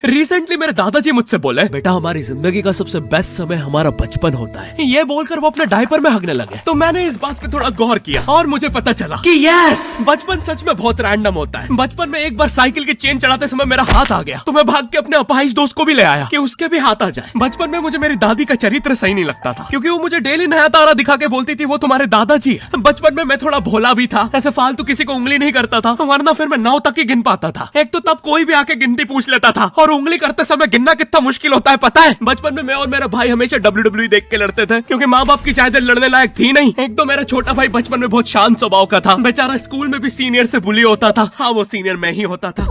Recently मेरे दादाजी मुझसे बोले, बेटा हमारी जिंदगी का सबसे बेस्ट समय हमारा बचपन होता है। ये बोलकर वो अपने डायपर में हगने लगे। तो मैंने इस बात पे थोड़ा गौर किया और मुझे पता चला कि यस, बचपन सच में बहुत रैंडम होता है। बचपन में एक बार साइकिल की चेन चढ़ाते समय मेरा हाथ आ गया, तो मैं भाग के अपने अपाहिज दोस्त को भी ले आया कि उसके भी हाथ आ जाए। बचपन में मुझे मेरी दादी का चरित्र सही नहीं लगता था, क्योंकि वो मुझे डेली नया तारा दिखा के बोलती थी वो तुम्हारे दादाजी है। बचपन में मैं थोड़ा भोला भी था, ऐसे फालतू किसी को उंगली नहीं करता था, वरना फिर मैं 9 तक ही गिन पाता था। एक तो तब कोई भी आके गिनती पूछ लेता था, और उंगली करते समय गिनना कितना मुश्किल होता है पता है। बचपन में मैं और मेरा भाई हमेशा WWE देख के लड़ते थे, क्योंकि माँ बाप की चाहते लड़ने लायक थी नहीं। एक तो मेरा छोटा भाई बचपन में बहुत शांत स्वभाव का था, बेचारा स्कूल में भी सीनियर से बुली होता था। हाँ, वो सीनियर मैं ही होता था।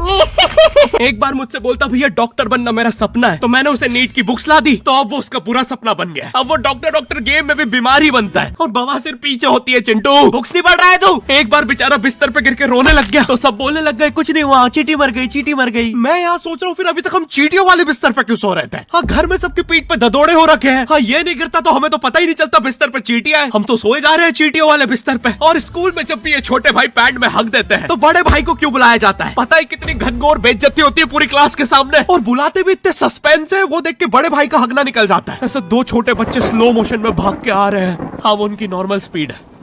एक बार मुझसे बोलता, भैया डॉक्टर बनना मेरा सपना है। तो मैंने उसे नीट की बुक्स ला दी, तो अब वो उसका पूरा सपना बन गया। अब वो डॉक्टर गेम में भी बीमारी बनता है, और बवासीर पीछे होती है। चिंटू बुक्स नहीं पढ़ रहा है तू? एक बार बेचारा बिस्तर पे गिर के रोने लग गया, तो सब बोलने लग गए कुछ नहीं हुआ, चींटी मर गई, चींटी मर गई। मैं यहाँ सोच रहा हूँ फिर अभी तक हम चींटियों वाले बिस्तर पे क्यों सो रहे थे? हाँ, घर में सबकी पीठ पे ददोड़े हो रखे हैं। हाँ, ये नहीं गिरता तो हमें तो पता ही नहीं चलता बिस्तर पे चींटियां हैं। हम तो सोए जा रहे हैं चींटियों वाले बिस्तर पे। और स्कूल में जब भी ये छोटे भाई पैड में हक देते हैं, तो बड़े भाई को क्यों बुलाया जाता है? पता है कितनी घनघोर बेइज्जती होती है पूरी क्लास के सामने, और बुलाते भी इतने सस्पेंस है, वो देख के बड़े भाई का हगना निकल जाता है। ऐसे 2 छोटे बच्चे स्लो मोशन में भाग के आ रहे हैं। हाँ, वो उनकी नॉर्मल स्पीड है।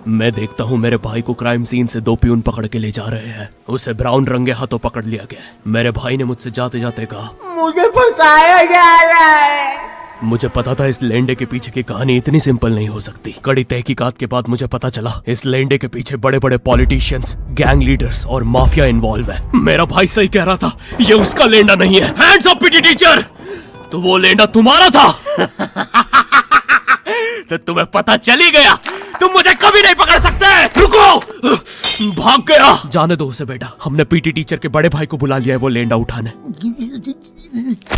मैं देखता हूँ मेरे भाई को क्राइम सीन से 2 पियून पकड़ के ले जा रहे हैं। उसे ब्राउन रंगे हाथों पकड़ लिया गया। मेरे भाई ने मुझसे जाते जाते कहा, मुझे फंसाया जा रहा है। मुझे पता था इस लेंडे के पीछे की कहानी इतनी सिंपल नहीं हो सकती। कड़ी तहकीकात के बाद मुझे पता चला इस लेंडे के पीछे बड़े बड़े पॉलिटिशियंस, गैंग लीडर्स और माफिया इन्वॉल्व है। मेरा भाई सही कह रहा था, ये उसका लेंडा नहीं है। हैंड्स अप पीटी टीचर, तो वो लेंडा तुम्हारा था। तो तुम्हें पता चल ही गया, तुम मुझे कभी नहीं पकड़ सकते। रुको, भाग गया। जाने दो उसे बेटा, हमने पीटी टीचर के बड़े भाई को बुला लिया है वो लेंडा उठाने।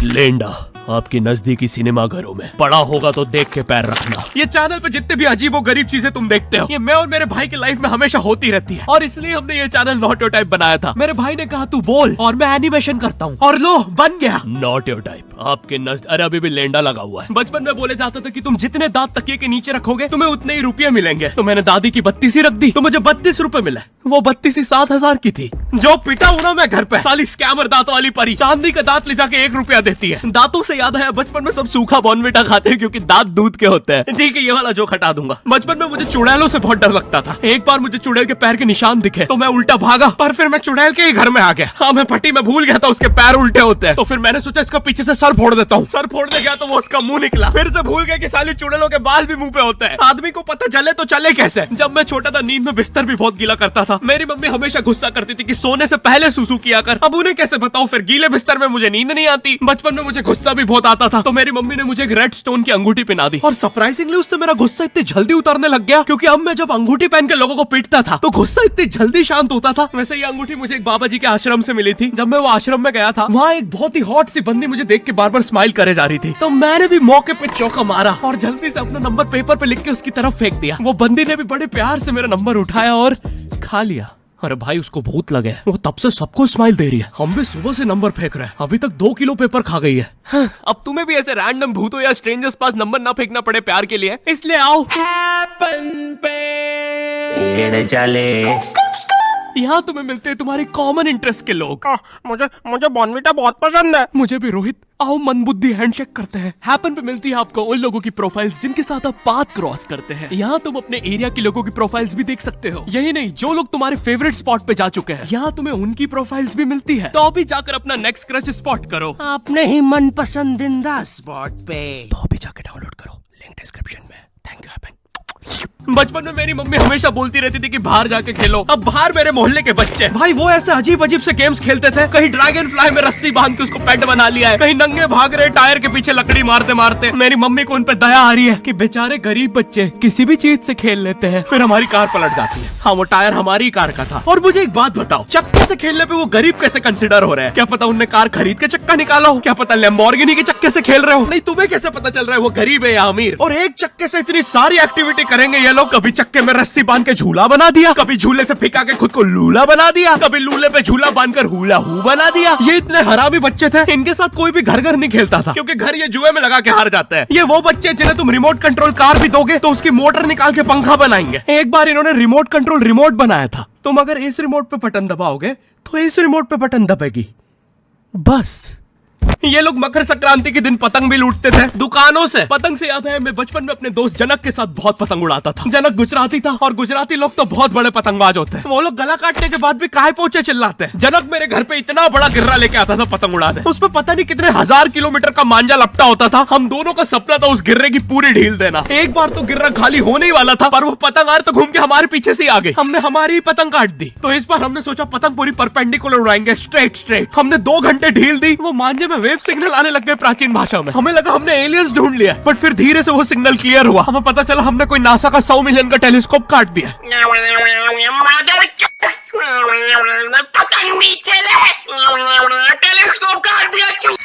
लेंडा आपकी नजदीकी सिनेमा घरों में पड़ा होगा तो देख के पैर रखना। ये चैनल पे जितने भी अजीब और गरीब चीजें तुम देखते हो, ये मैं और मेरे भाई की लाइफ में हमेशा होती रहती है, और इसलिए हमने ये चैनल नॉट योर टाइप बनाया था। मेरे भाई ने कहा तू बोल और मैं एनिमेशन करता हूँ, और लो बन गया नॉट योर टाइप। आपके अरे अभी भी लेंडा लगा हुआ है। बचपन में बोले जाता था कि तुम जितने दांत तकिए के नीचे रखोगे तुम्हें उतने ही रुपये मिलेंगे। तो मैंने दादी की 32 रख दी, तो मुझे 32 रुपए मिले। वो 32 7,000 की थी। जो पिटा हूं ना मैं घर पे, साली स्कैमर दांतों वाली परी चांदी का दांत ले जाके 1 रुपया देती है। दांतों से याद है, बचपन में सब सूखा बॉर्नविटा खाते हैं क्योंकि दांत दूध के होते हैं। ठीक है, ये वाला जोक हटा दूंगा। बचपन में मुझे चुड़ैलों से बहुत डर लगता था। एक बार मुझे चुड़ैल के पैर के निशान दिखे तो मैं उल्टा भागा, पर फिर मैं चुड़ैल के ही घर में आ गया। हाँ, मैं पट्टी में भूल गया था उसके पैर उल्टे होते हैं, तो फिर मैंने सोचा इसका पीछे से सर फोड़ देता हूँ। सर फोड़ने गया तो वो उसका मुंह निकला। फिर से भूल गया कि साली चुड़ैलों के बाल भी मुंह पे होते हैं। आदमी को पता चले तो चले कैसे। जब मैं छोटा था नींद में बिस्तर भी बहुत गीला करता था। मेरी मम्मी हमेशा गुस्सा करती थी कि सोने से पहले सुसु किया कर। अब उन्हें कैसे बताऊं, फिर गीले बिस्तर में मुझे नींद नहीं आती। बचपन में मुझे गुस्सा भी बहुत आता था, तो मेरी मम्मी ने मुझे एक रेड स्टोन की अंगूठी पहना दी, और सरप्राइजिंगली उससे मेरा गुस्सा इतनी जल्दी उतरने लग गया, क्योंकि अब मैं जब अंगूठी पहन के लोगों को पीटता था तो गुस्सा इतनी जल्दी शांत होता था। वैसे ये अंगूठी मुझे एक बाबा जी के आश्रम से मिली थी। जब मैं वो आश्रम में गया था, वहाँ एक बहुत ही हॉट सी बंदी मुझे देख के बार बार स्माइल करे जा रही थी, तो मैंने भी मौके पे चौका मारा और जल्दी से अपना नंबर पेपर पे लिख के उसकी तरफ फेंक दिया। वो बंदी ने भी बड़े प्यार से मेरा नंबर उठाया और खा लिया। अरे भाई, उसको भूत लगे, वो तब से सबको स्माइल दे रही है। हम भी सुबह से नंबर फेंक रहे हैं, अभी तक 2 किलो पेपर खा गई है। हाँ, अब तुम्हें भी ऐसे रैंडम भूतों या स्ट्रेंजर्स पास नंबर ना फेंकना पड़े प्यार के लिए, इसलिए आओ हैपन पे चले। यहाँ तुम्हें मिलते हैं तुम्हारे कॉमन इंटरेस्ट के लोग। मुझे बॉर्नविटा बहुत पसंद है। मुझे भी रोहित। आओ मन बुद्धि हैंडशेक करते हैं। हैपन पे मिलती है आपको उन लोगों की प्रोफाइल्स जिनके साथ आप पाथ क्रॉस करते हैं। यहाँ तुम अपने एरिया के लोगों की प्रोफाइल्स भी देख सकते हो। यही नहीं, जो लोग तुम्हारे फेवरेट स्पॉट पे जा चुके हैं, यहाँ तुम्हें उनकी प्रोफाइल्स भी मिलती है। तो अभी जाकर अपना नेक्स्ट क्रश स्पॉट करो अपने ही मन पसंदीदा स्पॉट पे। तो अभी जाकर डाउनलोड करो, लिंक डिस्क्रिप्शन में। Thank you happen. बचपन में मेरी मम्मी हमेशा बोलती रहती थी कि बाहर जाके खेलो। अब बाहर मेरे मोहल्ले के बच्चे भाई वो ऐसे अजीब अजीब से गेम्स खेलते थे। कहीं ड्रैगन फ्लाई में रस्सी बांध के उसको पेट बना लिया है, कहीं नंगे भाग रहे टायर के पीछे लकड़ी मारते मारते। मेरी मम्मी को उन पे दया आ रही है कि बेचारे गरीब बच्चे किसी भी चीज से खेल लेते हैं, फिर हमारी कार पलट जाती है। हाँ, वो टायर हमारी कार का था। और मुझे एक बात बताओ, चक्के से खेलने पे वो गरीब कैसे कंसिडर हो रहे हैं? क्या पता उनने कार खरीद के चक्का निकाला हो, क्या पता लैम्बोर्गिनी के चक्के से खेल रहे हो। नहीं, तुम्हें कैसे पता चल रहा है वो गरीब है या अमीर? और एक चक्के से इतनी सारी एक्टिविटी करेंगे ये लोग। कभी चक्के में रस्सी बांध के झूला बना दिया, कभी झूले से फिका के खुद को लूला बना दिया, कभी लूले पे झूला बांधकर हुला हू बना दिया। ये इतने हरामी बच्चे थे, इनके साथ कोई भी घर नहीं खेलता था, क्योंकि घर ये जुए में लगा के हार जाते हैं। ये वो बच्चे जिन्हें तुम रिमोट कंट्रोल कार भी दोगे तो उसकी मोटर निकाल के पंखा बनाएंगे। एक बार इन्होंने रिमोट कंट्रोल रिमोट बनाया था। तुम अगर इस रिमोट पे बटन दबाओगे तो इस रिमोट पे बटन दबेगी, बस ये लोग मकर संक्रांति के दिन पतंग भी लूटते थे दुकानों से। पतंग से याद है मैं बचपन में अपने दोस्त जनक के साथ बहुत पतंग उड़ाता था। जनक गुजराती था और गुजराती लोग तो बहुत बड़े पतंगबाज होते हैं। वो लोग गला काटने के बाद भी काहे पोचे चिल्लाते हैं। जनक मेरे घर पे इतना बड़ा गिर्रा लेके आता था पतंग उड़ाने। उसमें पता नहीं कितने 1000 किलोमीटर का मांझा लपटा होता था। हम दोनों का सपना था उस गिर्रे की पूरी ढील देना। एक बार तो गिर्रा खाली होने ही वाला था पर वो पतंग तो घूम के हमारे पीछे से आ गई। हमने हमारी ही पतंग काट दी। तो इस बार हमने सोचा पतंग पूरी परपेंडिकुलर उड़ाएंगे, स्ट्रेट। हमने 2 घंटे ढील दी। वो मांझे में वेव सिग्नल आने लग गए प्राचीन भाषा में। हमें लगा हमने एलियंस ढूंढ लिया, बट फिर धीरे से वो सिग्नल क्लियर हुआ। हमें पता चला हमने कोई नासा का 100 मिलियन का टेलीस्कोप काट दिया। पतंग नीचे ले, टेलीस्कोप काट दिया।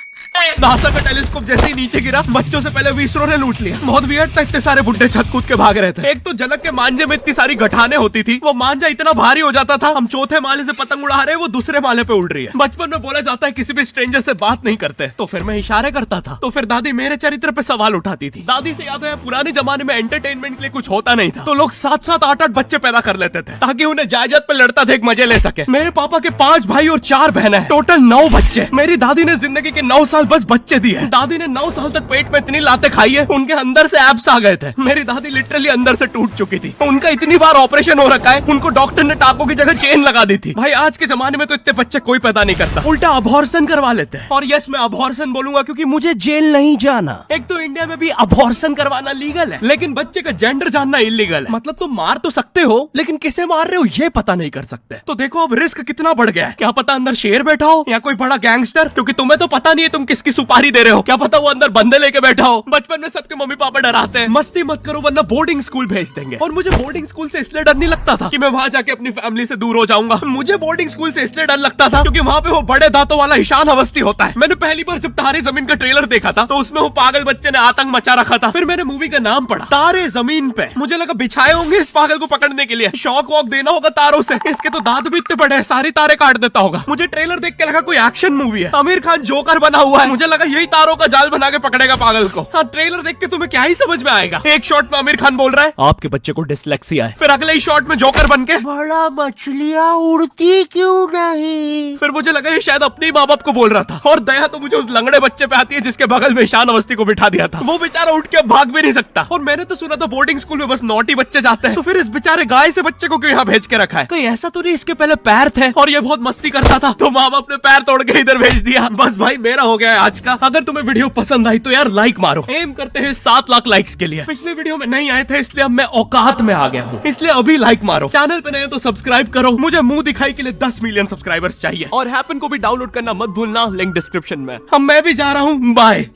नासा का टेलीस्कोप जैसे ही नीचे गिरा बच्चों से पहले विसरो ने लूट लिया। बहुत वियर्ड था, इतने सारे बुड्ढे छत कूद के भाग रहे थे। एक तो जनक के मांझे में इतनी सारी गठाने होती थी, वो मांझा इतना भारी हो जाता था। हम चौथे माले से पतंग उड़ा रहे, वो दूसरे माले पे उड़ रही है। बचपन में बोला जाता है किसी भी स्ट्रेंजर से बात नहीं करते, तो फिर मैं इशारे करता था। तो फिर दादी मेरे चरित्र पे सवाल उठाती थी। दादी से याद है पुराने जमाने में एंटरटेनमेंट के लिए कुछ होता नहीं था, तो लोग 7-7, 8-8 बच्चे पैदा कर लेते थे ताकि उन्हें जायदाद पे लड़ता देख मजे ले सके। मेरे पापा के 5 भाई और 4 बहनें हैं, टोटल 9 बच्चे। मेरी दादी ने जिंदगी के 9 साल बस बच्चे दिए। दादी ने 9 साल तक पेट में इतनी लाते खाई है, उनके अंदर से एब्स आ गए थे। मेरी दादी लिटरली अंदर से टूट चुकी थी। उनका इतनी बार ऑपरेशन हो रखा है, उनको डॉक्टर ने टाकों की जगह चेन लगा दी थी। भाई आज के जमाने में तो इतने बच्चे कोई पैदा नहीं करता, उल्टा अबॉर्शन करवा लेते हैं। और यस मैं अबॉर्शन बोलूंगा क्योंकि मुझे जेल नहीं जाना। एक तो इंडिया में भी अबॉर्शन करवाना लीगल है, लेकिन बच्चे का जेंडर जानना इलीगल है। मतलब तुम मार तो सकते हो, लेकिन किसे मार रहे हो ये पता नहीं कर सकते। तो देखो अब रिस्क कितना बढ़ गया है। क्या पता अंदर शेर बैठा हो या कोई बड़ा गैंगस्टर, क्योंकि तुम्हें तो पता नहीं है तुम किसकी सुपारी दे रहे हो। क्या पता वो अंदर बंदे लेके बैठा हो। बचपन में सबके मम्मी पापा डराते हैं मस्ती मत करो वरना बोर्डिंग स्कूल भेज देंगे। और मुझे बोर्डिंग स्कूल से इसलिए डर नहीं लगता था कि मैं वहां जाके अपनी फैमिली से दूर हो जाऊंगा। मुझे बोर्डिंग स्कूल से इसलिए डर लगता था क्योंकि वहां पे वो बड़े दांतों वाला ईशान अवस्थी होता है। मैंने पहली बार जब तारे जमीन का ट्रेलर देखा था तो उसमें वो पागल बच्चे ने आतंक मचा रखा था। फिर मैंने मूवी का नाम पढ़ा तारे जमीन पे। मुझे लगा बिछाए होंगे इस पागल को पकड़ने के लिए, शॉक वॉक देना होगा तारों से। इसके तो दांत भी इतने बड़े हैं, सारी तारे काट देता होगा। मुझे ट्रेलर देख के लगा कोई एक्शन मूवी है, आमिर खान जोकर बना हुआ है। मुझे लगा यही तारों का जाल बना के पकड़ेगा पागल को। हाँ ट्रेलर देख के तुम्हें क्या ही समझ में आएगा। एक शॉट में आमिर खान बोल रहा है आपके बच्चे को डिसलेक्सिया है, फिर अगले ही शॉट में जोकर बन के बड़ा मछलियां उड़ती क्यों नहीं। फिर मुझे लगा ये शायद अपने माँ बाप को बोल रहा था। और दया तो मुझे उस लंगड़े बच्चे पे आती है जिसके बगल में ईशान अवस्थी को बिठा दिया था। वो बेचारा उठ के भाग भी नहीं सकता। और मैंने तो सुना था बोर्डिंग स्कूल में बस नॉटी बच्चे जाते हैं, तो फिर इस बेचारे गाय से बच्चे को क्यों यहाँ भेज के रखा है। कहीं ऐसा तो नहीं इसके पहले पैर थे और ये बहुत मस्ती करता था तो माँ बाप ने पैर तोड़ के इधर भेज दिया। बस भाई मेरा हो गया है आज का। अगर तुम्हें वीडियो पसंद आई तो यार लाइक मारो। एम करते हैं 7 लाख लाइक्स के लिए। पिछले वीडियो में नहीं आए थे इसलिए अब मैं औकात में आ गया हूँ, इसलिए अभी लाइक मारो। चैनल पे नए हो तो सब्सक्राइब करो। मुझे मुंह दिखाई के लिए 10 मिलियन सब्सक्राइबर्स चाहिए। और हैपन को भी डाउनलोड करना मत भूलना, लिंक डिस्क्रिप्शन में। अब मैं भी जा रहा हूँ, बाय।